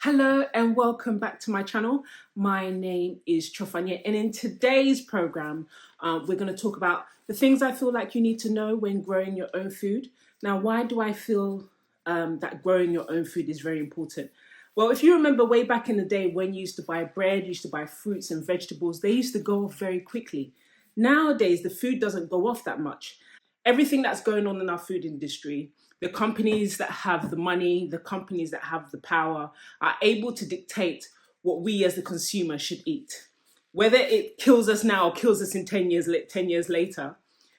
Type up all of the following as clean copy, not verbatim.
Hello and welcome back to my channel. My name is Chofanye, and in today's program, we're going to talk about the things I feel like you need to know when growing your own food. Now, why do I feel that growing your own food is very important? Well, if you remember way back in the day when you used to buy bread, you used to buy fruits and vegetables, they used to go off very quickly. Nowadays, the food doesn't go off that much. Everything that's going on in our food industry, the companies that have the money, the companies that have the power, are able to dictate what we as the consumer should eat. Whether it kills us now or kills us in 10 years later,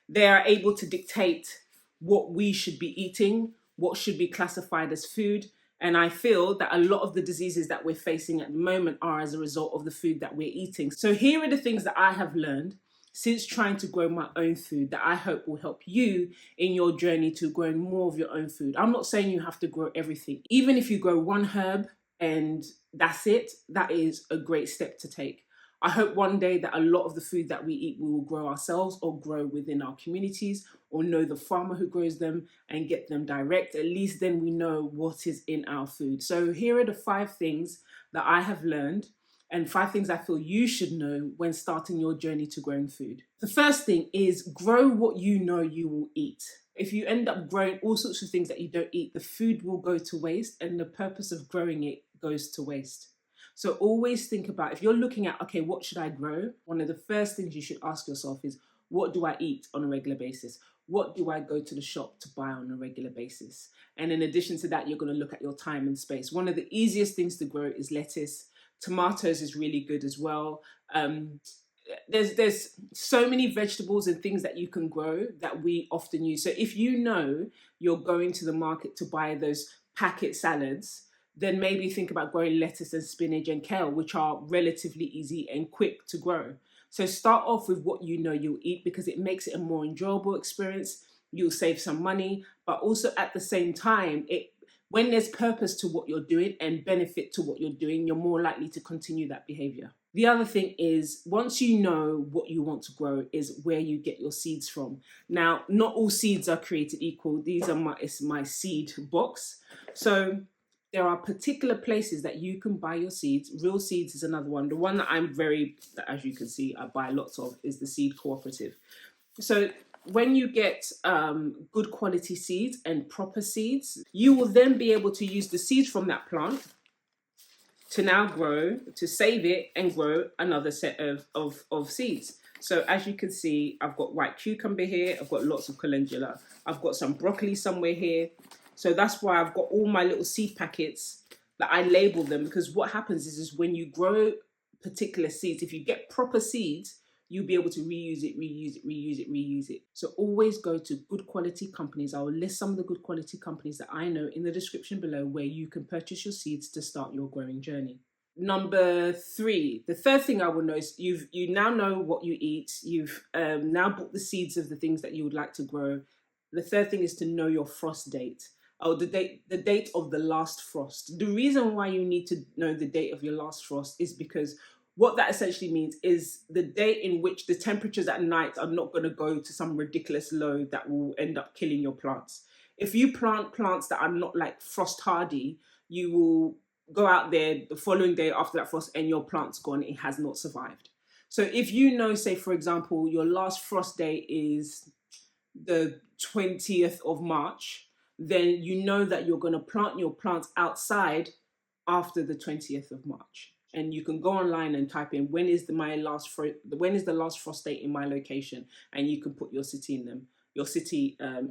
they are able to dictate what we should be eating, what should be classified as food. And I feel that a lot of the diseases that we're facing at the moment are as a result of the food that we're eating. So here are the things that I have learned since trying to grow my own food that I hope will help you in your journey to growing more of your own food. I'm not saying you have to grow everything. Even if you grow one herb and that's it, that is a great step to take. I hope one day that a lot of the food that we eat, we will grow ourselves or grow within our communities or know the farmer who grows them and get them direct. At least then we know what is in our food. So here are the 5 things that I have learned and 5 things I feel you should know when starting your journey to growing food. The first thing is grow what you know you will eat. If you end up growing all sorts of things that you don't eat, the food will go to waste and the purpose of growing it goes to waste. So always think about, if you're looking at, okay, what should I grow? One of the first things you should ask yourself is, what do I eat on a regular basis? What do I go to the shop to buy on a regular basis? And in addition to that, you're going to look at your time and space. One of the easiest things to grow is lettuce. Tomatoes is really good as well. There's so many vegetables and things that you can grow that we often use. So if you know you're going to the market to buy those packet salads, then maybe think about growing lettuce and spinach and kale, which are relatively easy and quick to grow. So start off with what you know you'll eat because it makes it a more enjoyable experience. You'll save some money, but also at the same time, when there's purpose to what you're doing and benefit to what you're doing, you're more likely to continue that behavior. The other thing is, once you know what you want to grow, is where you get your seeds from. Now, not all seeds are created equal. It's my seed box. So there are particular places that you can buy your seeds. Real Seeds is another one. The one that as you can see, I buy lots of is the Seed Cooperative. So when you get good quality seeds and proper seeds, you will then be able to use the seeds from that plant to now grow, to save it and grow another set of seeds. So as you can see, I've got white cucumber here, I've got lots of calendula, I've got some broccoli somewhere here. So that's why I've got all my little seed packets that I label them, because what happens is when you grow particular seeds, if you get proper seeds, you'll be able to reuse it. So always go to good quality companies. I will list some of the good quality companies that I know in the description below where you can purchase your seeds to start your growing journey. Number 3, the third thing I will know is you now know what you eat. You've now bought the seeds of the things that you would like to grow. The third thing is to know your frost date. Oh, the date of the last frost. The reason why you need to know the date of your last frost is because what that essentially means is the date in which the temperatures at night are not going to go to some ridiculous low that will end up killing your plants. If you plant plants that are not like frost hardy, you will go out there the following day after that frost and your plant's gone, it has not survived. So if you know, say for example, your last frost day is the 20th of March, then you know that you're going to plant your plants outside after the 20th of March. And you can go online and type in when is the last frost date in my location, and you can put your city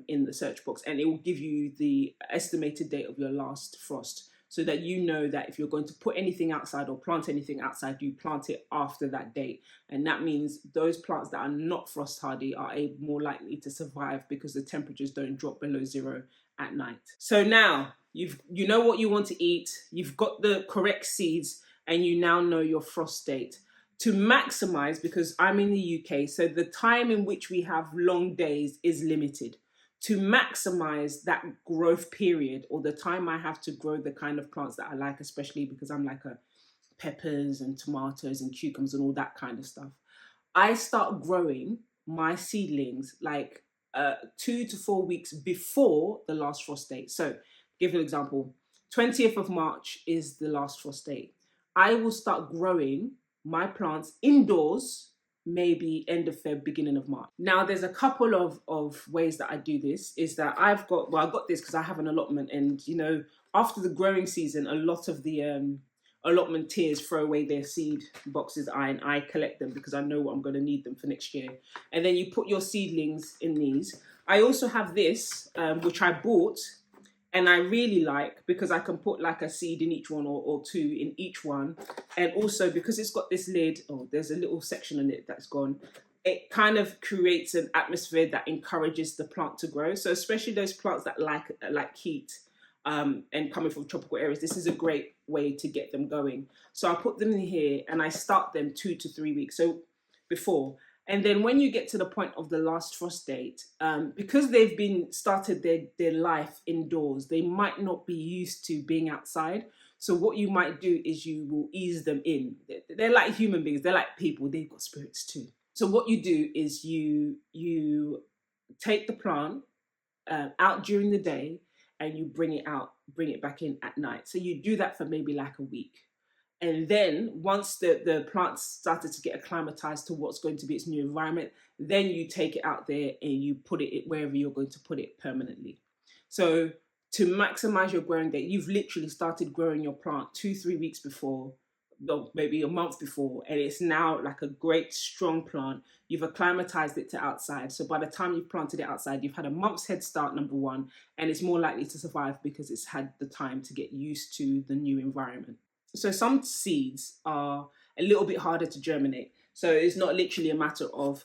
in the search box, and it will give you the estimated date of your last frost, so that you know that if you're going to put anything outside or plant anything outside, you plant it after that date. And that means those plants that are not frost hardy are more likely to survive because the temperatures don't drop below 0 at night. So now you know what you want to eat, you've got the correct seeds, and you now know your frost date. To maximize, because I'm in the UK, so the time in which we have long days is limited. To maximize that growth period, or the time I have to grow the kind of plants that I like, especially because I'm like peppers and tomatoes and cucumbers and all that kind of stuff, I start growing my seedlings like 2 to 4 weeks before the last frost date. So give an example. 20th of March is the last frost date. I will start growing my plants indoors maybe end of Feb, beginning of March. Now there's a couple of ways that I do this. Is that I got this because I have an allotment, and after the growing season, a lot of the allotmenteers throw away their seed boxes, and I collect them because I know I'm going to need them for next year. And then you put your seedlings in these. I also have this, which I bought, and I really like because I can put like a seed in each one, or two in each one. And also because it's got this lid, there's a little section in it that's gone. It kind of creates an atmosphere that encourages the plant to grow. So especially those plants that like heat, and coming from tropical areas, this is a great way to get them going. So I put them in here and I start them 2 to 3 weeks before. And then when you get to the point of the last frost date, because they've been started their life indoors, they might not be used to being outside. So what you might do is you will ease them in. They're like human beings. They're like people. They've got spirits too. So what you do is you take the plant out during the day, and you bring it back in at night. So you do that for maybe like a week. And then once the plants started to get acclimatized to what's going to be its new environment, then you take it out there and you put it wherever you're going to put it permanently. So to maximize your growing date, you've literally started growing your plant 2-3 weeks before, or maybe a month before, and it's now like a great strong plant. You've acclimatized it to outside. So by the time you've planted it outside, you've had a month's head start, number one, and it's more likely to survive because it's had the time to get used to the new environment. So some seeds are a little bit harder to germinate. So it's not literally a matter of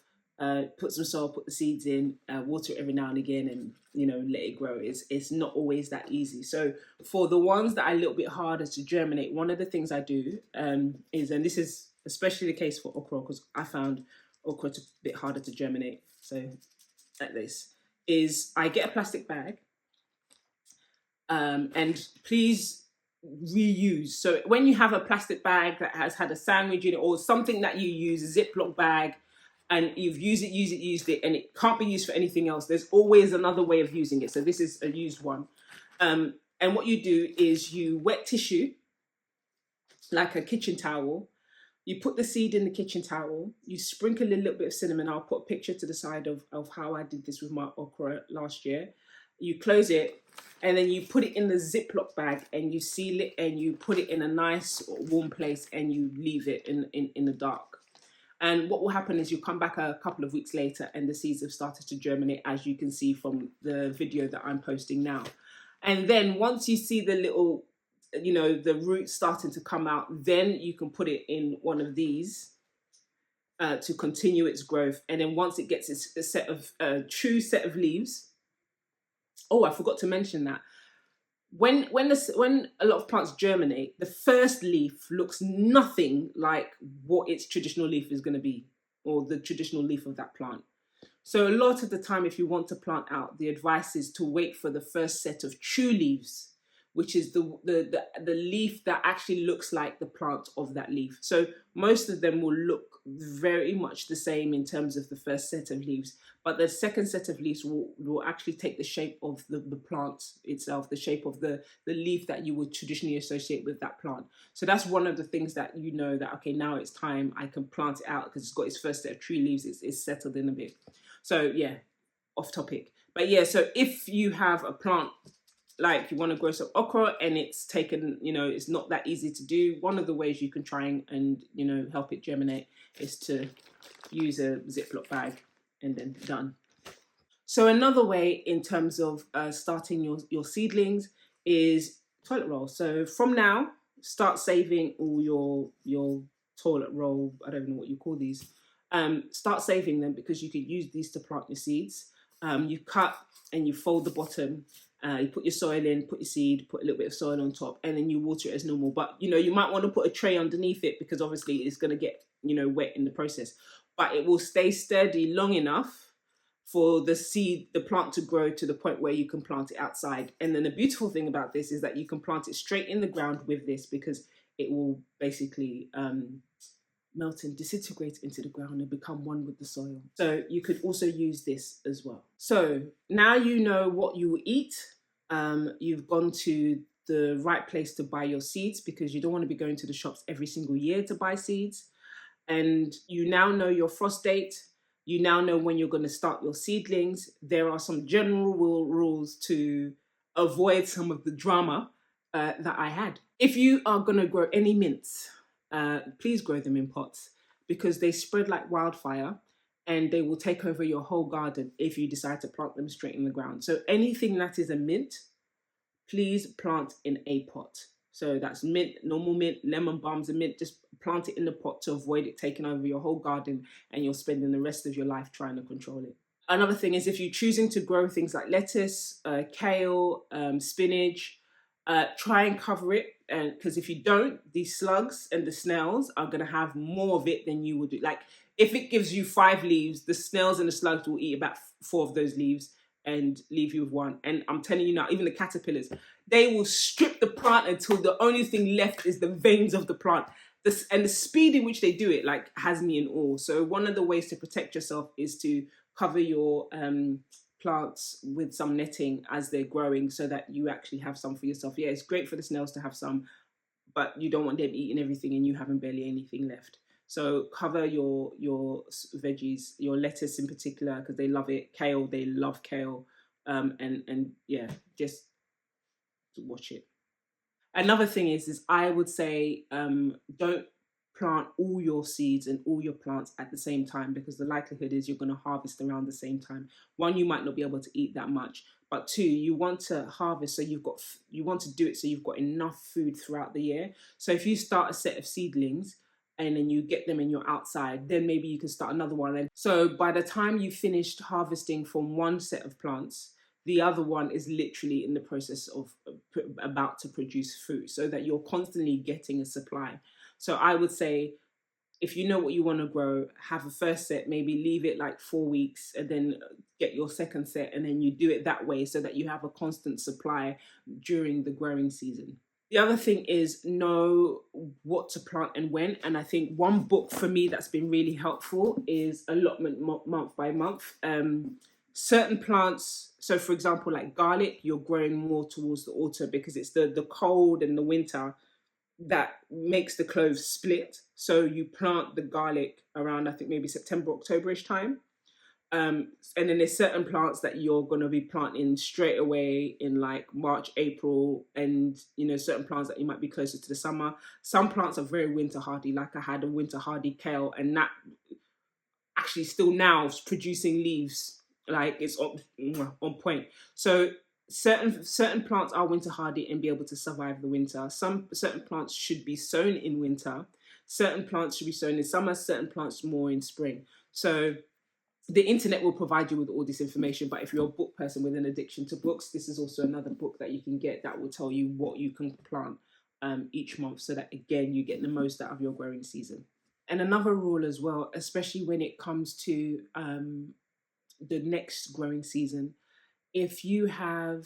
put some soil, put the seeds in, water it every now and again, and let it grow. It's not always that easy. So for the ones that are a little bit harder to germinate, one of the things I do is, and this is especially the case for okra, because I found okra a bit harder to germinate. So like this, is I get a plastic bag, and please reuse. So when you have a plastic bag that has had a sandwich in it, or something that you use, a Ziploc bag, and you've used it, and it can't be used for anything else, there's always another way of using it. So this is a used one. And what you do is you wet tissue, like a kitchen towel. You put the seed in the kitchen towel. You sprinkle a little bit of cinnamon. I'll put a picture to the side of how I did this with my okra last year. You close it, and then you put it in the Ziploc bag, and you seal it, and you put it in a nice warm place, and you leave it in the dark. And what will happen is you come back a couple of weeks later, and the seeds have started to germinate, as you can see from the video that I'm posting now. And then once you see the little, the roots starting to come out, then you can put it in one of these to continue its growth. And then once it gets a true set of leaves. Oh, I forgot to mention that when a lot of plants germinate, the first leaf looks nothing like what its traditional leaf is going to be, or the traditional leaf of that plant. So a lot of the time, if you want to plant out, the advice is to wait for the first set of true leaves, which is the leaf that actually looks like the plant of that leaf. So most of them will look very much the same in terms of the first set of leaves, but the second set of leaves will actually take the shape of the plant itself, the shape of the leaf that you would traditionally associate with that plant. So that's one of the things that that, okay, now it's time, I can plant it out because it's got its first set of tree leaves, it's settled in a bit. So yeah, off topic. But yeah, so if you have a plant, like you want to grow some okra and it's taken, it's not that easy to do, one of the ways you can try and help it germinate is to use a Ziploc bag, and then done. So another way in terms of starting your seedlings is toilet roll. So from now, start saving all your toilet roll, I don't know what you call these, start saving them, because you could use these to plant your seeds. You cut and you fold the bottom. You put your soil in, put your seed, put a little bit of soil on top, and then you water it as normal. But, you might want to put a tray underneath it, because obviously it's going to get, wet in the process. But it will stay sturdy long enough for the plant to grow to the point where you can plant it outside. And then the beautiful thing about this is that you can plant it straight in the ground with this, because it will basically melt and disintegrate into the ground and become one with the soil. So you could also use this as well. So now you know what you will eat. You've gone to the right place to buy your seeds, because you don't want to be going to the shops every single year to buy seeds. And you now know your frost date. You now know when you're going to start your seedlings. There are some general rules to avoid some of the drama that I had. If you are going to grow any mints, please grow them in pots, because they spread like wildfire and they will take over your whole garden if you decide to plant them straight in the ground. So anything that is a mint, please plant in a pot. So that's mint, normal mint, lemon balms, and mint. Just plant it in the pot to avoid it taking over your whole garden and you're spending the rest of your life trying to control it. Another thing is, if you're choosing to grow things like lettuce, kale, spinach, try and cover it, because if you don't, these slugs and the snails are going to have more of it than you would do. Like, if it gives you 5 leaves, the snails and the slugs will eat about 4 of those leaves and leave you with 1. And I'm telling you now, even the caterpillars, they will strip the plant until the only thing left is the veins of the plant. And the speed in which they do it, like, has me in awe. So one of the ways to protect yourself is to cover your plants with some netting as they're growing, so that you actually have some for yourself. Yeah, it's great for the snails to have some, but you don't want them eating everything and you having barely anything left. So cover your veggies, your lettuce in particular, because they love it. Kale, they love kale. And yeah, just watch it. Another thing is I would say, don't plant all your seeds and all your plants at the same time, because the likelihood is you're going to harvest around the same time. 1, you might not be able to eat that much, but 2, you want to harvest so you want to do it so you've got enough food throughout the year. So if you start a set of seedlings and then you get them and you're outside, then maybe you can start another one. And so by the time you finished harvesting from one set of plants, the other one is literally in the process of about to produce fruit, so that you're constantly getting a supply. So I would say, if you know what you want to grow, have a first set, maybe leave it like 4 weeks, and then get your second set, and then you do it that way so that you have a constant supply during the growing season. The other thing is, know what to plant and when. And I think one book for me that's been really helpful is Allotment Month by Month. Certain plants, so for example, like garlic, you're growing more towards the autumn, because it's the cold and the winter that makes the cloves split. So you plant the garlic around, I think, maybe September, October-ish time. And then there's certain plants that you're going to be planting straight away in like March, April, and certain plants that you might be closer to the summer. Some plants are very winter hardy, like I had a winter hardy kale, and that actually still now is producing leaves, like it's on point. So certain plants are winter hardy and be able to survive the winter. Certain plants should be sown in winter. Certain plants should be sown in summer. Certain plants more in spring. So the internet will provide you with all this information, but if you're a book person with an addiction to books, this is also another book that you can get that will tell you what you can plant each month, so that again you get the most out of your growing season. And another rule as well, especially when it comes to the next growing season, if you have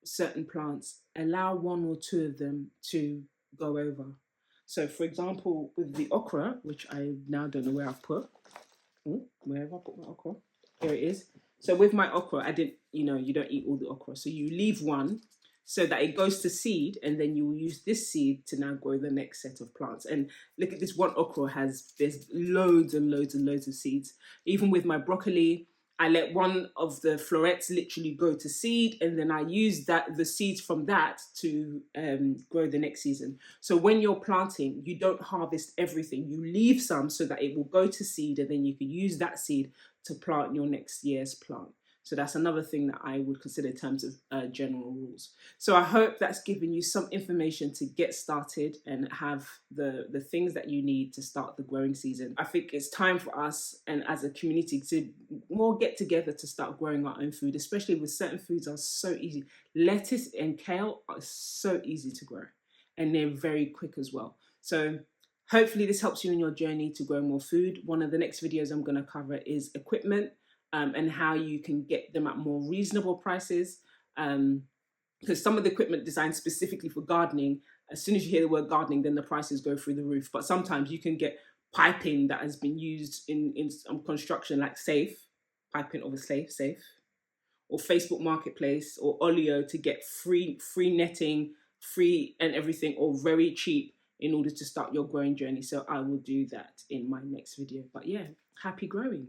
certain plants, allow 1 or 2 of them to go over. So for example, with the okra, which I now don't know where I've put, where have I put my okra? Here it is. So with my okra, I didn't, you don't eat all the okra. So you leave 1 so that it goes to seed, and then you will use this seed to now grow the next set of plants. And look at this one okra there's loads and loads and loads of seeds. Even with my broccoli, I let 1 of the florets literally go to seed, and then I use the seeds from that to grow the next season. So when you're planting, you don't harvest everything. You leave some so that it will go to seed, and then you can use that seed to plant your next year's plant. So that's another thing that I would consider in terms of general rules. So I hope that's given you some information to get started and have the things that you need to start the growing season. I think it's time for us, and as a community, to more get together to start growing our own food, especially with certain foods are so easy. Lettuce and kale are so easy to grow, and they're very quick as well. So hopefully this helps you in your journey to grow more food. One of the next videos I'm going to cover is equipment. And how you can get them at more reasonable prices. Because some of the equipment designed specifically for gardening, as soon as you hear the word gardening, then the prices go through the roof. But sometimes you can get piping that has been used in some construction, like safe, piping of a safe, or Facebook Marketplace or Olio to get free netting, free and everything, or very cheap in order to start your growing journey. So I will do that in my next video. But yeah, happy growing.